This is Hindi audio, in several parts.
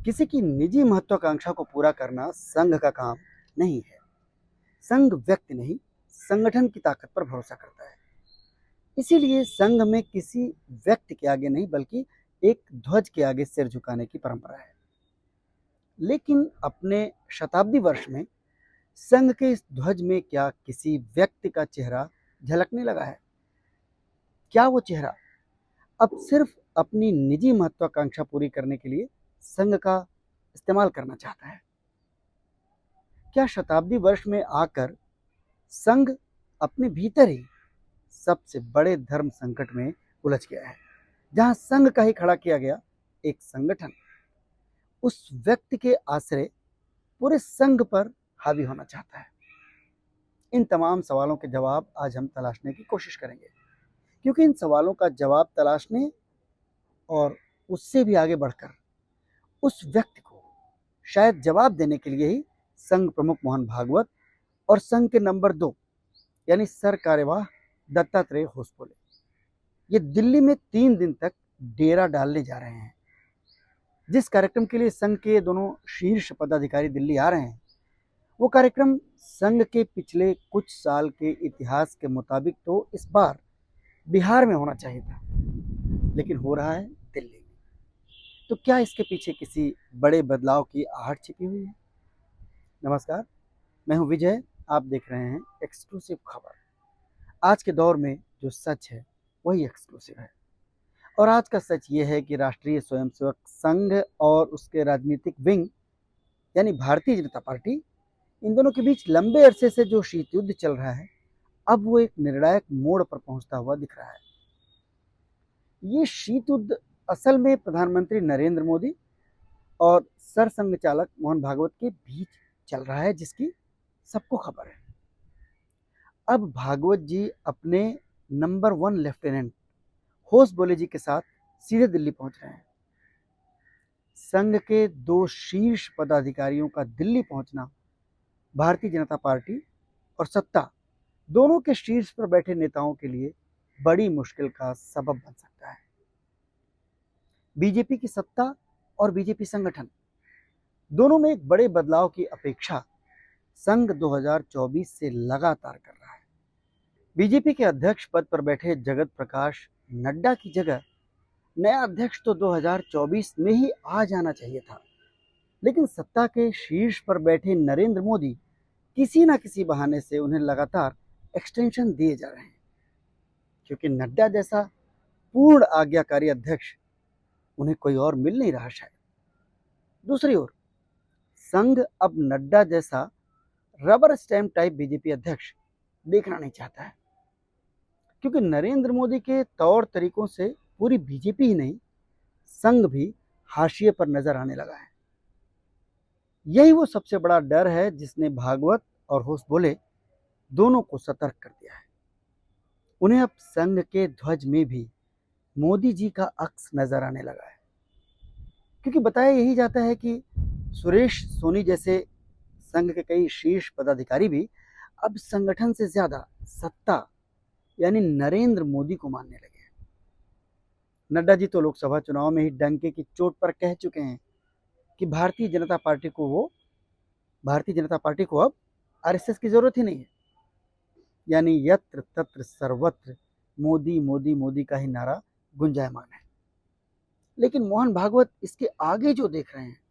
किसी की निजी महत्वाकांक्षा को पूरा करना संघ का काम नहीं है। संघ व्यक्ति नहीं, संगठन की ताकत पर भरोसा करता है। इसीलिए संघ में किसी व्यक्ति के आगे नहीं बल्कि एक ध्वज के आगे सिर झुकाने की परंपरा है। लेकिन अपने शताब्दी वर्ष में संघ के इस ध्वज में क्या किसी व्यक्ति का चेहरा झलकने लगा है? क्या वो चेहरा अब सिर्फ अपनी निजी महत्वाकांक्षा पूरी करने के लिए संघ का इस्तेमाल करना चाहता है? क्या शताब्दी वर्ष में आकर संघ अपने भीतर ही सबसे बड़े धर्म संकट में उलझ गया है, जहां संघ का ही खड़ा किया गया एक संगठन उस व्यक्ति के आश्रय पूरे संघ पर हावी होना चाहता है? इन तमाम सवालों के जवाब आज हम तलाशने की कोशिश करेंगे, क्योंकि इन सवालों का जवाब तलाशने और उससे भी आगे बढ़कर उस व्यक्ति को शायद जवाब देने के लिए ही संघ प्रमुख मोहन भागवत और संघ के नंबर 2 यानी सर कार्यवाह दत्तात्रेय होस बोले ये दिल्ली में 3 दिन तक डेरा डालने जा रहे हैं। जिस कार्यक्रम के लिए संघ के दोनों शीर्ष पदाधिकारी दिल्ली आ रहे हैं, वो कार्यक्रम संघ के पिछले कुछ साल के इतिहास के मुताबिक तो इस बार बिहार में होना चाहिए था, लेकिन हो रहा है दिल्ली में। तो क्या इसके पीछे किसी बड़े बदलाव की आहट छिपी हुई है? नमस्कार, मैं हूं विजय। आप देख रहे हैं एक्सक्लूसिव खबर। आज के दौर में जो सच है वही एक्सक्लूसिव है, और आज का सच ये है कि राष्ट्रीय स्वयंसेवक संघ और उसके राजनीतिक विंग यानी भारतीय जनता पार्टी, इन दोनों के बीच लंबे अरसे से जो शीत युद्ध चल रहा है, अब वो एक निर्णायक मोड़ पर पहुंचता हुआ दिख रहा है। ये शीत युद्ध असल में प्रधानमंत्री नरेंद्र मोदी और सरसंघ चालक मोहन भागवत के बीच चल रहा है, जिसकी सबको खबर है। अब भागवत जी अपने नंबर 1 लेफ्टिनेंट होस बोले जी के साथ सीधे दिल्ली पहुंच रहे हैं। संघ के 2 शीर्ष पदाधिकारियों का दिल्ली पहुंचना भारतीय जनता पार्टी और सत्ता दोनों के शीर्ष पर बैठे नेताओं के लिए बड़ी मुश्किल का सबब बन सकता है। बीजेपी की सत्ता और बीजेपी संगठन दोनों में एक बड़े बदलाव की अपेक्षा संघ 2024 से लगातार कर रहा है। बीजेपी के अध्यक्ष पद पर बैठे जगत प्रकाश नड्डा की जगह नया अध्यक्ष तो 2024 में ही आ जाना चाहिए था, लेकिन सत्ता के शीर्ष पर बैठे नरेंद्र मोदी किसी ना किसी बहाने से उन्हें लगातार एक्सटेंशन दिए जा रहे हैं, क्योंकि नड्डा जैसा पूर्ण आज्ञाकारी अध्यक्ष उन्हें कोई और मिल नहीं रहा शायद। दूसरी ओर संघ अब नड्डा जैसा रबर स्टैम्प टाइप बीजेपी अध्यक्ष देखना नहीं चाहता है, क्योंकि नरेंद्र मोदी के तौर तरीकों से पूरी बीजेपी ही नहीं, संघ भी हाशिए पर नजर आने लगा है। यही वो सबसे बड़ा डर है जिसने भागवत और होस बोले दोनों को सतर्क कर दिया है। उन्हें अब संघ के ध्वज में भी मोदी जी का अक्स नजर आने लगा है, क्योंकि बताया यही जाता है कि सुरेश सोनी जैसे संघ के कई शीर्ष पदाधिकारी भी अब संगठन से ज्यादा सत्ता यानी नरेंद्र मोदी को मानने लगे हैं। नड्डा जी तो लोकसभा चुनाव में ही डंके की चोट पर कह चुके हैं कि भारतीय जनता पार्टी को अब आरएसएस की जरूरत ही नहीं है, यानी यत्र तत्र सर्वत्र मोदी मोदी मोदी का ही नारा गुंजायमान है। लेकिन मोहन भागवत इसके आगे जो देख रहे हैं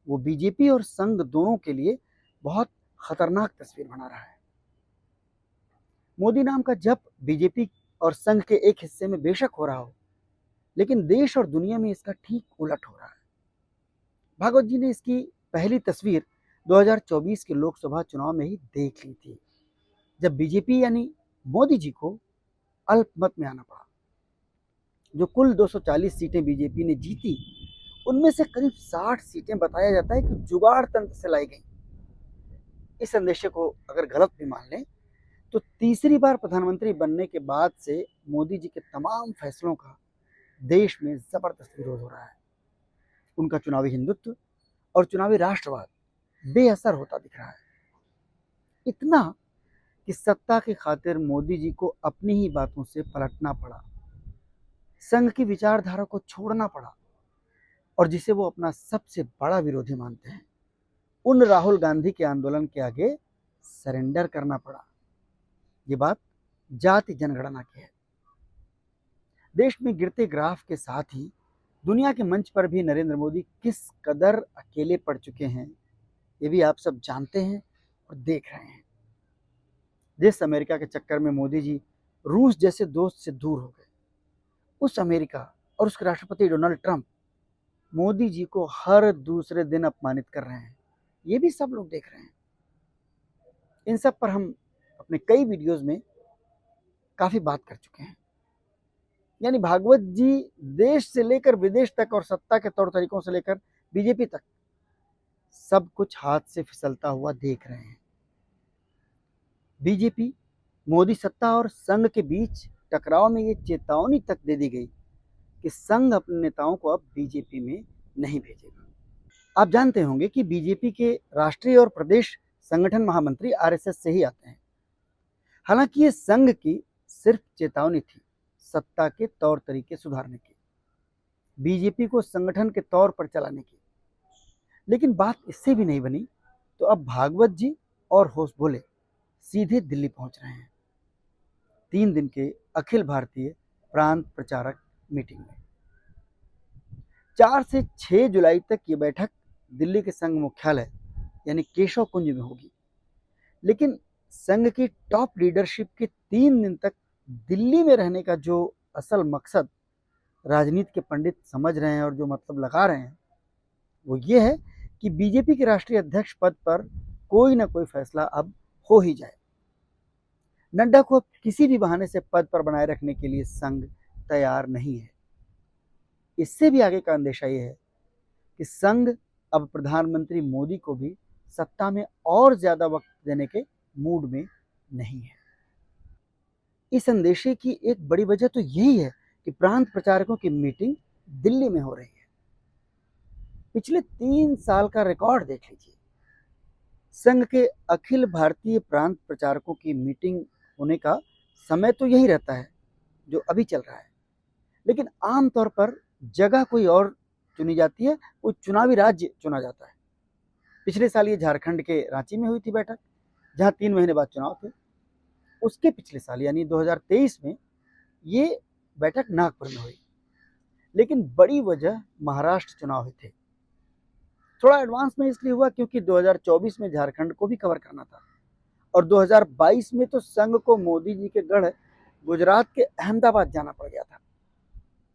वो बीजेपी और संघ दोनों के लिए बहुत खतरनाक तस्वीर बना रहा है। मोदी नाम का जप बीजेपी और संघ के एक हिस्से में बेशक हो रहा हो, लेकिन देश और दुनिया में इसका ठीक उलट हो रहा है। भागवत जी ने इसकी पहली तस्वीर 2024 के लोकसभा चुनाव में ही देख ली थी, जब बीजेपी यानी मोदी जी को अल्पमत में आना पड़ा। जो कुल 240 सीटें बीजेपी ने जीती, उनमें से करीब 60 सीटें बताया जाता है कि जुगाड़ तंत्र से लाई गई। इस अंदेशे को अगर गलत भी मान लें तो तीसरी बार प्रधानमंत्री बनने के बाद से मोदी जी के तमाम फैसलों का देश में जबरदस्त विरोध हो रहा है। उनका चुनावी हिंदुत्व और चुनावी राष्ट्रवाद बेअसर होता दिख रहा है, इतना कि सत्ता की खातिर मोदी जी को अपनी ही बातों से पलटना पड़ा, संघ की विचारधारा को छोड़ना पड़ा और जिसे वो अपना सबसे बड़ा विरोधी मानते हैं, उन राहुल गांधी के आंदोलन के आगे सरेंडर करना पड़ा। ये बात जाति जनगणना की है। देश में गिरते ग्राफ के साथ ही दुनिया के मंच पर भी नरेंद्र मोदी किस कदर अकेले पड़ चुके हैं, ये भी आप सब जानते हैं और देख रहे हैं। जिस अमेरिका के चक्कर में मोदी जी रूस जैसे दोस्त से दूर हो गए, उस अमेरिका और उसके राष्ट्रपति डोनाल्ड ट्रंप मोदी जी को हर दूसरे दिन अपमानित कर रहे हैं। ये भी सब लोग देख रहे हैं। इन सब पर हम अपने कई वीडियोस में काफी बात कर चुके हैं। यानी भागवत जी देश से लेकर विदेश तक और सत्ता के तौर तरीकों से लेकर बीजेपी तक सब कुछ हाथ से फिसलता हुआ देख रहे हैं। बीजेपी, मोदी सत्ता और संघ के बीच टकराव में ये चेतावनी तक दे दी गई कि संघ अपने नेताओं को अब बीजेपी में नहीं भेजेगा। आप जानते होंगे कि बीजेपी के राष्ट्रीय और प्रदेश संगठन महामंत्री आरएसएस से ही आते हैं। हालांकि ये संघ की सिर्फ चेतावनी थी सत्ता के तौर तरीके सुधारने की, बीजेपी को संगठन के तौर पर चलाने की। लेकिन बात इससे भी नहीं बनी तो अब भागवत जी और होश बोले सीधे दिल्ली पहुंच रहे हैं 3 दिन के अखिल भारतीय प्रांत प्रचारक मीटिंग में। 4 से 6 जुलाई तक ये बैठक दिल्ली के संघ मुख्यालय यानी केशव कुंज में होगी। लेकिन संघ की टॉप लीडरशिप के 3 दिन तक दिल्ली में रहने का जो असल मकसद राजनीति के पंडित समझ रहे हैं और जो मतलब लगा रहे हैं, वो ये है कि बीजेपी के राष्ट्रीय अध्यक्ष पद पर कोई ना कोई फैसला अब हो ही जाए। नड्डा को अब किसी भी बहाने से पद पर बनाए रखने के लिए संघ तैयार नहीं है। इससे भी आगे का अंदेशा ये है कि संघ अब प्रधानमंत्री मोदी को भी सत्ता में और ज्यादा वक्त देने के मूड में नहीं है। इस अंदेशे की एक बड़ी वजह तो यही है कि प्रांत प्रचारकों की मीटिंग दिल्ली में हो रही है। पिछले 3 साल का रिकॉर्ड देख लीजिए। संघ के अखिल भारतीय प्रांत प्रचारकों की मीटिंग होने का समय तो यही रहता है जो अभी चल रहा है, लेकिन आमतौर पर जगह कोई और चुनी जाती है, कोई चुनावी राज्य चुना जाता है। पिछले साल ये झारखंड के रांची में हुई थी बैठक, जहां 3 महीने बाद चुनाव थे। उसके पिछले साल यानी 2023 में ये बैठक नागपुर में हुई। लेकिन बड़ी वजह महाराष्ट्र चुनाव थे। थोड़ा एडवांस में इसलिए हुआ क्योंकि 2024 में झारखंड को भी कवर करना था और 2022 में तो संघ को मोदी जी के गढ़ गुजरात के अहमदाबाद जाना पड़ गया था,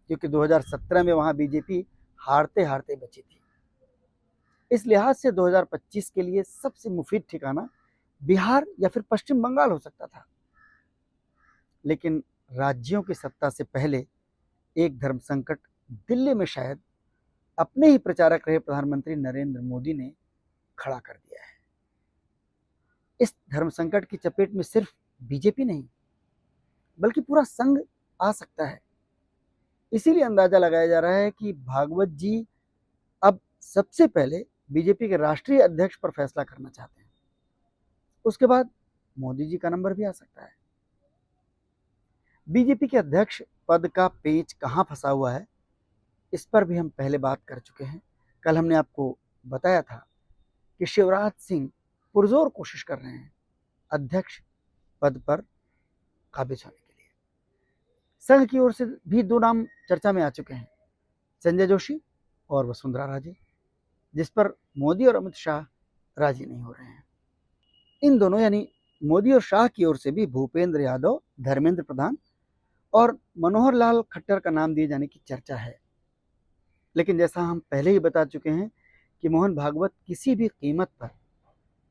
क्योंकि 2017 में वहां बीजेपी हारते हारते बची थी। इस लिहाज से 2025 के लिए सबसे मुफीद ठिकाना बिहार या फिर पश्चिम बंगाल हो सकता था। लेकिन राज्यों की सत्ता से पहले एक धर्म संकट दिल्ली में शायद अपने ही प्रचारक रहे प्रधानमंत्री नरेंद्र मोदी ने खड़ा कर दिया है। इस धर्म संकट की चपेट में सिर्फ बीजेपी नहीं बल्कि पूरा संघ आ सकता है। इसीलिए अंदाजा लगाया जा रहा है कि भागवत जी अब सबसे पहले बीजेपी के राष्ट्रीय अध्यक्ष पर फैसला करना चाहते हैं। उसके बाद मोदी जी का नंबर भी आ सकता है। बीजेपी के अध्यक्ष पद का पेच कहां फंसा हुआ है, इस पर भी हम पहले बात कर चुके हैं। कल हमने आपको बताया था कि शिवराज सिंह पुरजोर कोशिश कर रहे हैं अध्यक्ष पद पर काबिज होने के लिए। संघ की ओर से भी 2 नाम चर्चा में आ चुके हैं, संजय जोशी और वसुंधरा राजे, जिस पर मोदी और अमित शाह राजी नहीं हो रहे हैं। इन दोनों यानी मोदी और शाह की ओर से भी भूपेंद्र यादव, धर्मेंद्र प्रधान और मनोहर लाल खट्टर का नाम दिए जाने की चर्चा है। लेकिन जैसा हम पहले ही बता चुके हैं कि मोहन भागवत किसी भी कीमत पर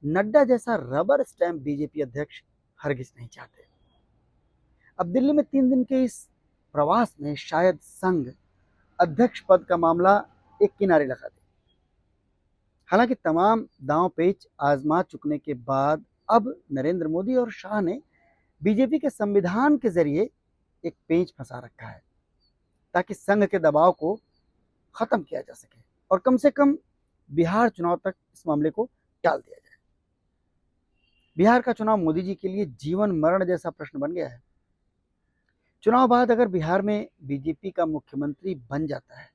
नड्डा जैसा रबर स्टैंप बीजेपी अध्यक्ष हरगिज नहीं चाहते। अब दिल्ली में 3 दिन के इस प्रवास में शायद संघ अध्यक्ष पद का मामला एक किनारे लगा दे। हालांकि तमाम दांव पेच आजमा चुकने के बाद अब नरेंद्र मोदी और शाह ने बीजेपी के संविधान के जरिए एक पेंच फंसा रखा है ताकि संघ के दबाव को खत्म किया जा सके और कम से कम बिहार चुनाव तक इस मामले को टाल दिया जाए। बिहार का चुनाव मोदी जी के लिए जीवन मरण जैसा प्रश्न बन गया है। चुनाव बाद अगर बिहार में बीजेपी का मुख्यमंत्री बन जाता है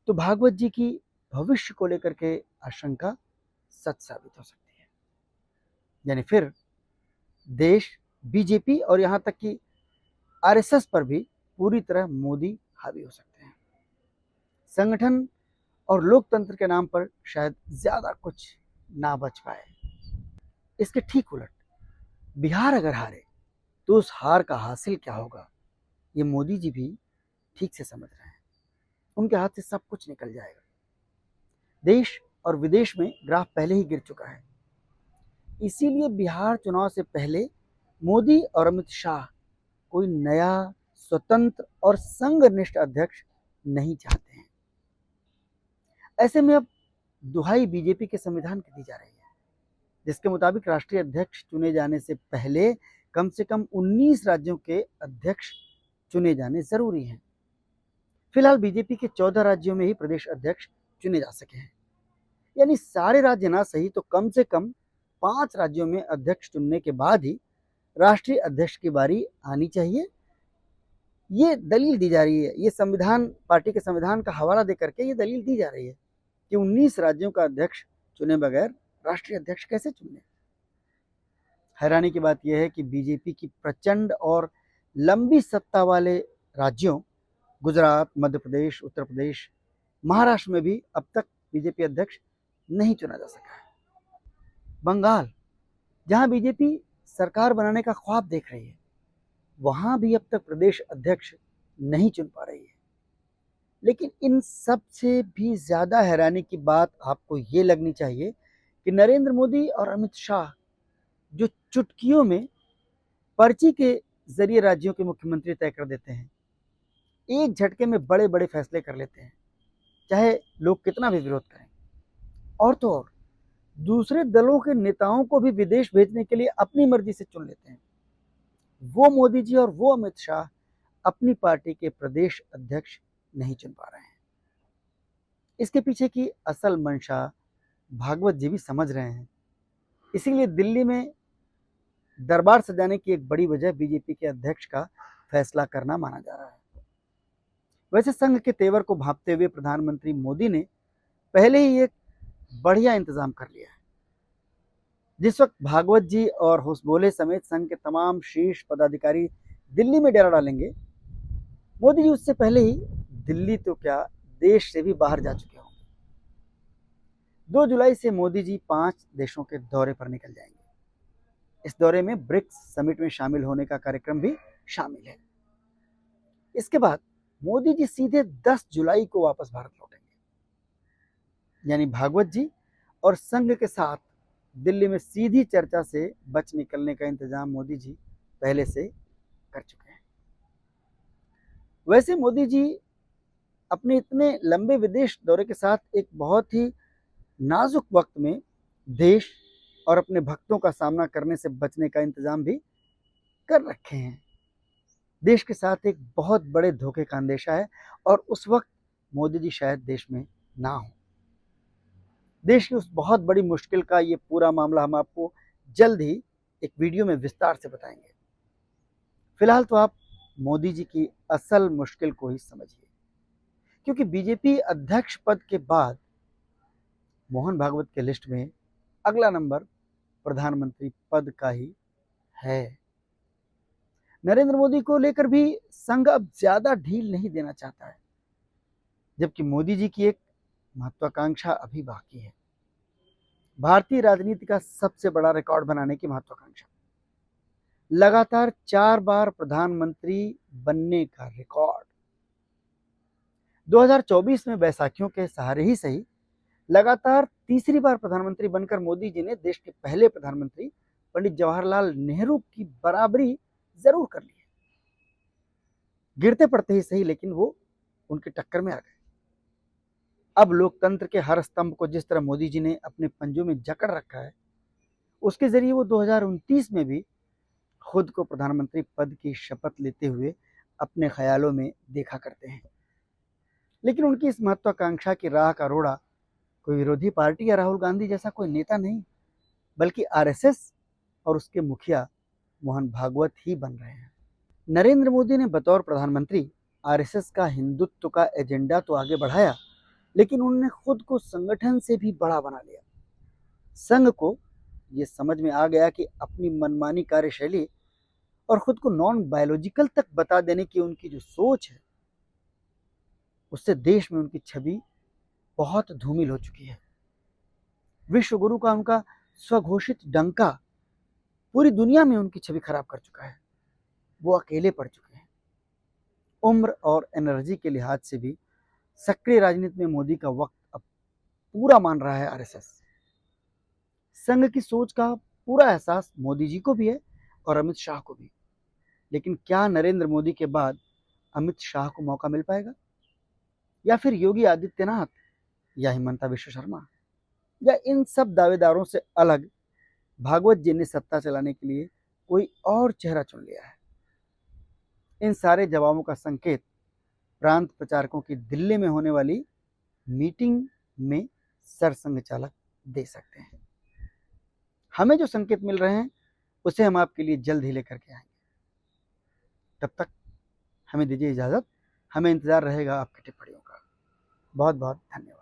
तो भागवत जी की भविष्य को लेकर के आशंका सच साबित हो सकती है। यानी फिर देश, बीजेपी और यहाँ तक कि आरएसएस पर भी पूरी तरह मोदी हावी हो सकते हैं। संगठन और लोकतंत्र के नाम पर शायद ज्यादा कुछ ना बच पाए। इसके ठीक उलट बिहार अगर हारे तो उस हार का हासिल क्या होगा, ये मोदी जी भी ठीक से समझ रहे हैं। उनके हाथ से सब कुछ निकल जाएगा। देश और विदेश में ग्राफ पहले ही गिर चुका है। इसीलिए बिहार चुनाव से पहले मोदी और अमित शाह कोई नया, स्वतंत्र और संघनिष्ठ अध्यक्ष नहीं चाहते हैं। ऐसे में अब दुहाई बीजेपी के संविधान की दी जा रही है, जिसके मुताबिक राष्ट्रीय अध्यक्ष चुने जाने से पहले कम से कम 19 राज्यों के अध्यक्ष चुने जाने जरूरी हैं। फिलहाल बीजेपी के 14 राज्यों में ही प्रदेश अध्यक्ष चुने जा सके हैं। यानी सारे राज्य ना सही तो कम से कम 5 राज्यों में अध्यक्ष चुनने के बाद ही राष्ट्रीय अध्यक्ष की बारी आनी चाहिए। ये दलील दी जा रही है, ये संविधान, पार्टी के संविधान का हवाला देकर के ये दलील दी जा रही है कि 19 राज्यों का अध्यक्ष चुने बगैर राष्ट्रीय अध्यक्ष कैसे चुने। हैरानी की बात यह है कि बीजेपी की प्रचंड और लंबी सत्ता वाले राज्यों गुजरात, मध्य प्रदेश, उत्तर प्रदेश, महाराष्ट्र में भी अब तक बीजेपी अध्यक्ष नहीं चुना जा सका है। बंगाल, जहां बीजेपी सरकार बनाने का ख्वाब देख रही है, वहां भी अब तक प्रदेश अध्यक्ष नहीं चुन पा रही है। लेकिन इन सब से भी ज्यादा हैरानी की बात आपको ये लगनी चाहिए कि नरेंद्र मोदी और अमित शाह जो चुटकियों में पर्ची के जरिए राज्यों के मुख्यमंत्री तय कर देते हैं, एक झटके में बड़े बड़े फैसले कर लेते हैं, चाहे लोग कितना भी विरोध करें। और तो और दूसरे दलों के नेताओं को भी विदेश भेजने के लिए अपनी मर्जी से चुन लेते हैं। वो मोदी जी और वो अमित शाह अपनी पार्टी के प्रदेश अध्यक्ष नहीं चुन पा रहे हैं। इसके पीछे की असल मंशा भागवत जी भी समझ रहे हैं। इसीलिए दिल्ली में दरबार सजाने की एक बड़ी वजह बीजेपी के अध्यक्ष का फैसला करना माना जा रहा है। वैसे संघ के तेवर को भांपते हुए प्रधानमंत्री मोदी ने पहले ही एक बढ़िया इंतजाम कर लिया है। जिस वक्त भागवत जी और होसबोले समेत संघ के तमाम शीर्ष पदाधिकारी दिल्ली में डेरा डालेंगे, मोदी जी उससे पहले ही दिल्ली तो क्या, देश से भी बाहर जा चुके होंगे। 2 जुलाई से मोदी जी 5 देशों के दौरे पर निकल जाएंगे। इस दौरे में ब्रिक्स समिट में शामिल होने का कार्यक्रम भी शामिल है। इसके बाद मोदी जी सीधे 10 जुलाई को वापस भारत लौटेंगे। यानी भागवत जी और संघ के साथ दिल्ली में सीधी चर्चा से बच निकलने का इंतजाम मोदी जी पहले से कर चुके हैं। वैसे मोदी जी अपने इतने लंबे विदेश दौरे के साथ एक बहुत ही नाजुक वक्त में देश और अपने भक्तों का सामना करने से बचने का इंतजाम भी कर रखे हैं। देश के साथ एक बहुत बड़े धोखे का अंदेशा है और उस वक्त मोदी जी शायद देश में ना हो। देश की उस बहुत बड़ी मुश्किल का ये पूरा मामला हम आपको जल्द ही एक वीडियो में विस्तार से बताएंगे। फिलहाल तो आप मोदी जी की असल मुश्किल को ही समझिए, क्योंकि बीजेपी अध्यक्ष पद के बाद मोहन भागवत के लिस्ट में अगला नंबर प्रधानमंत्री पद का ही है। नरेंद्र मोदी को लेकर भी संघ अब ज्यादा ढील नहीं देना चाहता है, जबकि मोदी जी की एक महत्वाकांक्षा अभी बाकी है। भारतीय राजनीति का सबसे बड़ा रिकॉर्ड बनाने की महत्वाकांक्षा, लगातार 4 बार प्रधानमंत्री बनने का रिकॉर्ड। 2024 में बैसाखियों के सहारे ही सही, लगातार तीसरी बार प्रधानमंत्री बनकर मोदी जी ने देश के पहले प्रधानमंत्री पंडित जवाहरलाल नेहरू की बराबरी जरूर कर ली है। गिरते पड़ते ही सही, लेकिन वो उनकी टक्कर में आ गए। अब लोकतंत्र के हर स्तंभ को जिस तरह मोदी जी ने अपने पंजों में जकड़ रखा है, उसके जरिए वो 2029 में भी खुद को प्रधानमंत्री पद की शपथ लेते हुए अपने ख्यालों में देखा करते हैं। लेकिन उनकी इस महत्वाकांक्षा की राह का रोड़ा कोई विरोधी पार्टी या राहुल गांधी जैसा कोई नेता नहीं, बल्कि आरएसएस और उसके मुखिया मोहन भागवत ही बन रहे हैं। नरेंद्र मोदी ने बतौर प्रधानमंत्री आरएसएस का हिंदुत्व का एजेंडा तो आगे बढ़ाया, लेकिन उन्होंने खुद को संगठन से भी बड़ा बना लिया। संघ को ये समझ में आ गया कि अपनी मनमानी कार्यशैली और खुद को नॉन बायोलॉजिकल तक बता देने की उनकी जो सोच है, उससे देश में उनकी छवि बहुत धूमिल हो चुकी है। विश्व गुरु का उनका स्वघोषित डंका पूरी दुनिया में उनकी छवि खराब कर चुका है। वो अकेले पड़ चुके हैं। उम्र और एनर्जी के लिहाज से भी सक्रिय राजनीति में मोदी का वक्त अब पूरा मान रहा है आरएसएस। संघ की सोच का पूरा एहसास मोदी जी को भी है और अमित शाह को भी। लेकिन क्या नरेंद्र मोदी के बाद अमित शाह को मौका मिल पाएगा, या फिर योगी आदित्यनाथ या हिमंता विश्व शर्मा, या इन सब दावेदारों से अलग भागवत जी ने सत्ता चलाने के लिए कोई और चेहरा चुन लिया है? इन सारे जवाबों का संकेत प्रांत प्रचारकों की दिल्ली में होने वाली मीटिंग में सरसंघ चालक दे सकते हैं। हमें जो संकेत मिल रहे हैं उसे हम आपके लिए जल्द ही लेकर के आएंगे। तब तक हमें दीजिए इजाजत। हमें इंतजार रहेगा आपकी टिप्पणियों का। बहुत बहुत धन्यवाद।